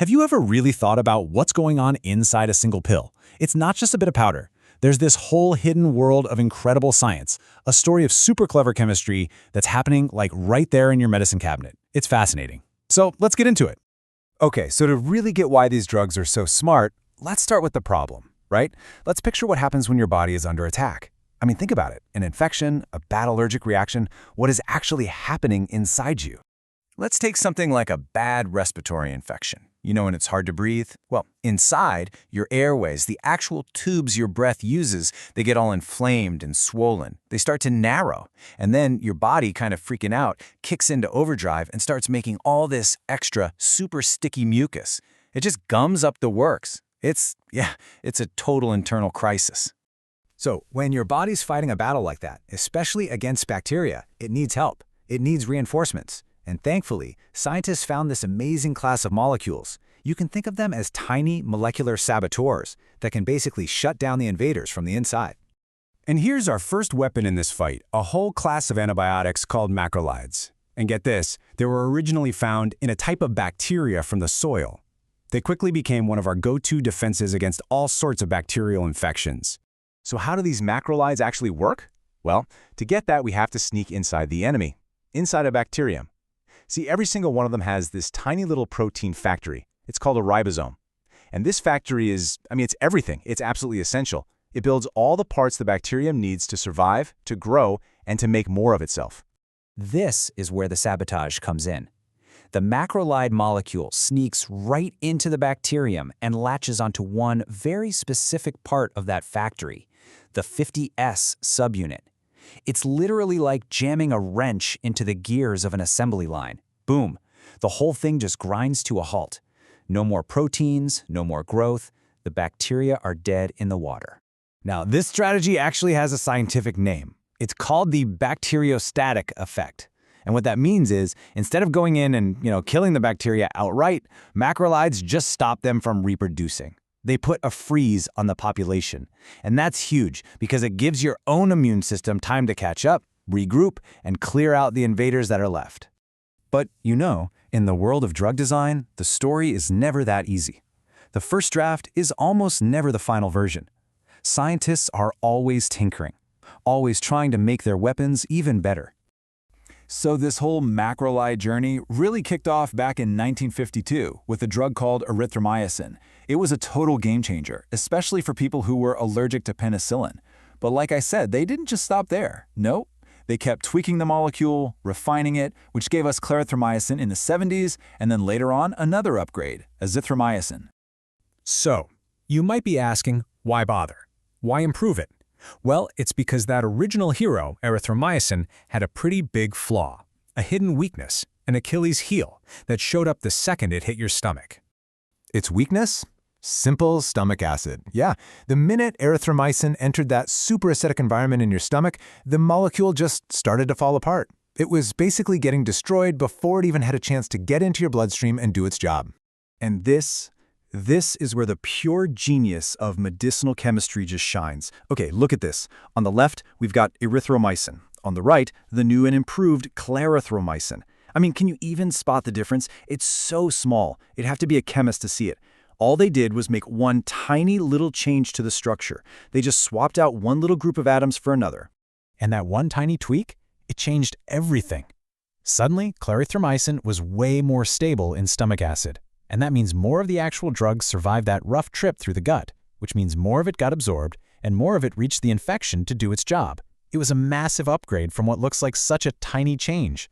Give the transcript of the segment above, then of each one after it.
Have you ever really thought about what's going on inside a single pill? It's not just a bit of powder. There's this whole hidden world of incredible science, a story of super clever chemistry that's happening like right there in your medicine cabinet. It's fascinating. So let's get into it. Okay, so to really get why these drugs are so smart, let's start with the problem, right? Let's picture what happens when your body is under attack. I mean, think about it. An infection, a bad allergic reaction, what is actually happening inside you? Let's take something like a bad respiratory infection. You know when it's hard to breathe? Well, inside, your airways, the actual tubes your breath uses, they get all inflamed and swollen. They start to narrow. And then your body, kind of freaking out, kicks into overdrive and starts making all this extra, super sticky mucus. It just gums up the works. It's a total internal crisis. So when your body's fighting a battle like that, especially against bacteria, it needs help. It needs reinforcements. And thankfully, scientists found this amazing class of molecules. You can think of them as tiny molecular saboteurs that can basically shut down the invaders from the inside. And here's our first weapon in this fight, a whole class of antibiotics called macrolides. And get this, they were originally found in a type of bacteria from the soil. They quickly became one of our go-to defenses against all sorts of bacterial infections. So how do these macrolides actually work? Well, to get that, we have to sneak inside the enemy, inside a bacterium. See, every single one of them has this tiny little protein factory. It's called a ribosome. And this factory it's everything. It's absolutely essential. It builds all the parts the bacterium needs to survive, to grow, and to make more of itself. This is where the sabotage comes in. The macrolide molecule sneaks right into the bacterium and latches onto one very specific part of that factory, the 50S subunit. It's literally like jamming a wrench into the gears of an assembly line. Boom! The whole thing just grinds to a halt. No more proteins, no more growth. The bacteria are dead in the water. Now, this strategy actually has a scientific name. It's called the bacteriostatic effect. And what that means is, instead of going in and, killing the bacteria outright, macrolides just stop them from reproducing. They put a freeze on the population. And that's huge because it gives your own immune system time to catch up, regroup, and clear out the invaders that are left. But in the world of drug design, the story is never that easy. The first draft is almost never the final version. Scientists are always tinkering, always trying to make their weapons even better. So this whole macrolide journey really kicked off back in 1952 with a drug called erythromycin. It was a total game changer, especially for people who were allergic to penicillin. But like I said, they didn't just stop there. Nope. They kept tweaking the molecule, refining it, which gave us clarithromycin in the 70s, and then later on, another upgrade, azithromycin. So, you might be asking, why bother? Why improve it? Well, it's because that original hero, erythromycin, had a pretty big flaw, a hidden weakness, an Achilles heel that showed up the second it hit your stomach. Its weakness? Simple stomach acid. Yeah, the minute erythromycin entered that super acidic environment in your stomach, the molecule just started to fall apart. It was basically getting destroyed before it even had a chance to get into your bloodstream and do its job. And this is where the pure genius of medicinal chemistry just shines. Okay, look at this. On the left, we've got erythromycin. On the right, the new and improved clarithromycin. I mean, can you even spot the difference? It's so small. You'd have to be a chemist to see it. All they did was make one tiny little change to the structure. They just swapped out one little group of atoms for another. And that one tiny tweak, it changed everything. Suddenly, clarithromycin was way more stable in stomach acid. And that means more of the actual drug survived that rough trip through the gut, which means more of it got absorbed and more of it reached the infection to do its job. It was a massive upgrade from what looks like such a tiny change.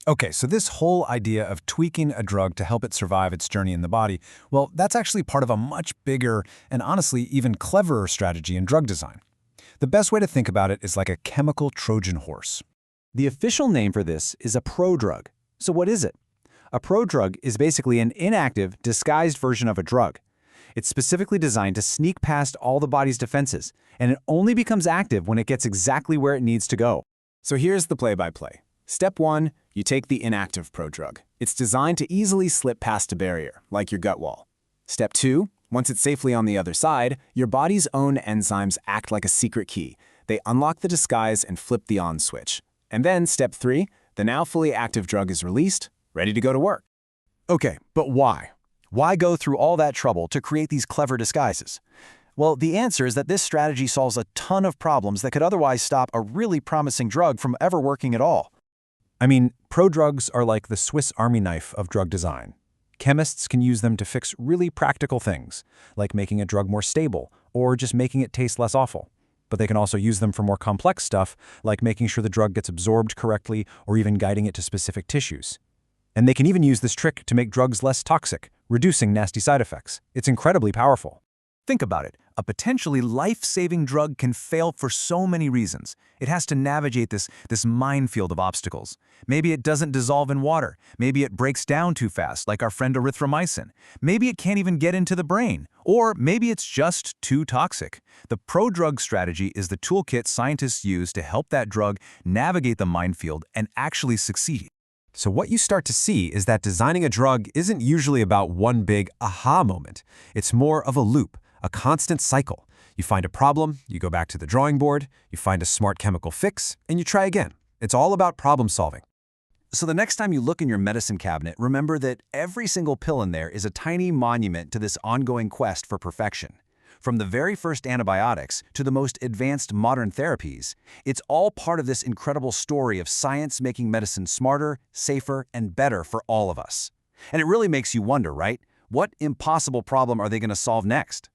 Okay, so this whole idea of tweaking a drug to help it survive its journey in the body, well, that's actually part of a much bigger and honestly even cleverer strategy in drug design. The best way to think about it is like a chemical Trojan horse. The official name for this is a prodrug. So what is it? A prodrug is basically an inactive, disguised version of a drug. It's specifically designed to sneak past all the body's defenses, and it only becomes active when it gets exactly where it needs to go. So here's the play-by-play. Step 1, you take the inactive prodrug. It's designed to easily slip past a barrier, like your gut wall. Step 2, once it's safely on the other side, your body's own enzymes act like a secret key. They unlock the disguise and flip the on switch. And then step 3, the now fully active drug is released, ready to go to work. Okay, but why? Why go through all that trouble to create these clever disguises? Well, the answer is that this strategy solves a ton of problems that could otherwise stop a really promising drug from ever working at all. I mean, prodrugs are like the Swiss Army knife of drug design. Chemists can use them to fix really practical things, like making a drug more stable or just making it taste less awful. But they can also use them for more complex stuff, like making sure the drug gets absorbed correctly or even guiding it to specific tissues. And they can even use this trick to make drugs less toxic, reducing nasty side effects. It's incredibly powerful. Think about it. A potentially life-saving drug can fail for so many reasons. It has to navigate this minefield of obstacles. Maybe it doesn't dissolve in water. Maybe it breaks down too fast, like our friend erythromycin. Maybe it can't even get into the brain. Or maybe it's just too toxic. The prodrug strategy is the toolkit scientists use to help that drug navigate the minefield and actually succeed. So what you start to see is that designing a drug isn't usually about one big aha moment. It's more of a loop, a constant cycle. You find a problem, you go back to the drawing board, you find a smart chemical fix, and you try again. It's all about problem solving. So the next time you look in your medicine cabinet, remember that every single pill in there is a tiny monument to this ongoing quest for perfection. From the very first antibiotics to the most advanced modern therapies, it's all part of this incredible story of science making medicine smarter, safer, and better for all of us. And it really makes you wonder, right? What impossible problem are they going to solve next?